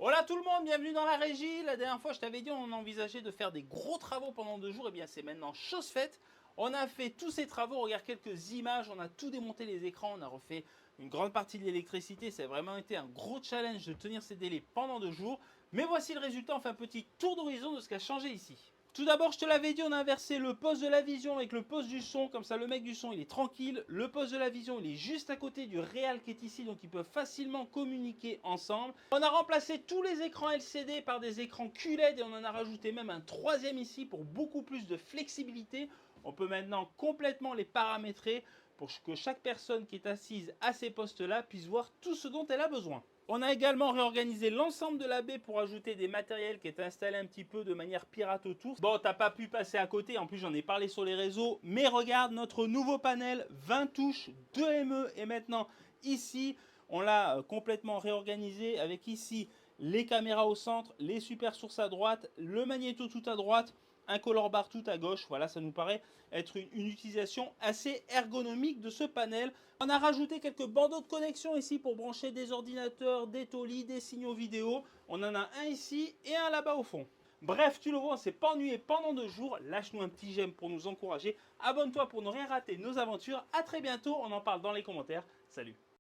Hola tout le monde, bienvenue dans la régie. La dernière fois, je t'avais dit, on envisageait de faire des gros travaux pendant 2 jours. Et bien, c'est maintenant chose faite. On a fait tous ces travaux, on regarde quelques images, on a tout démonté les écrans, on a refait une grande partie de l'électricité. Ça a vraiment été un gros challenge de tenir ces délais pendant 2 jours. Mais voici le résultat, on fait un petit tour d'horizon de ce qui a changé ici. Tout d'abord, je te l'avais dit, on a inversé le poste de la vision avec le poste du son. Comme ça, le mec du son, il est tranquille. Le poste de la vision, il est juste à côté du réal qui est ici. Donc, ils peuvent facilement communiquer ensemble. On a remplacé tous les écrans LCD par des écrans QLED. Et on en a rajouté même un troisième ici pour beaucoup plus de flexibilité. On peut maintenant complètement les paramétrer pour que chaque personne qui est assise à ces postes-là puisse voir tout ce dont elle a besoin. On a également réorganisé l'ensemble de la baie pour ajouter des matériels qui étaient installés un petit peu de manière pirate autour. Bon, t'as pas pu passer à côté, en plus j'en ai parlé sur les réseaux, mais regarde notre nouveau panel 20 touches 2ME est maintenant ici. On l'a complètement réorganisé avec ici les caméras au centre, les super sources à droite, le magnéto tout à droite, un color bar tout à gauche. Voilà, ça nous paraît être une utilisation assez ergonomique de ce panel. On a rajouté quelques bandeaux de connexion ici pour brancher des ordinateurs, des taulis, des signaux vidéo. On en a un ici et un là-bas au fond. Bref, tu le vois, on s'est pas ennuyé pendant 2 jours. Lâche-nous un petit j'aime pour nous encourager. Abonne-toi pour ne rien rater nos aventures. A très bientôt, on en parle dans les commentaires. Salut!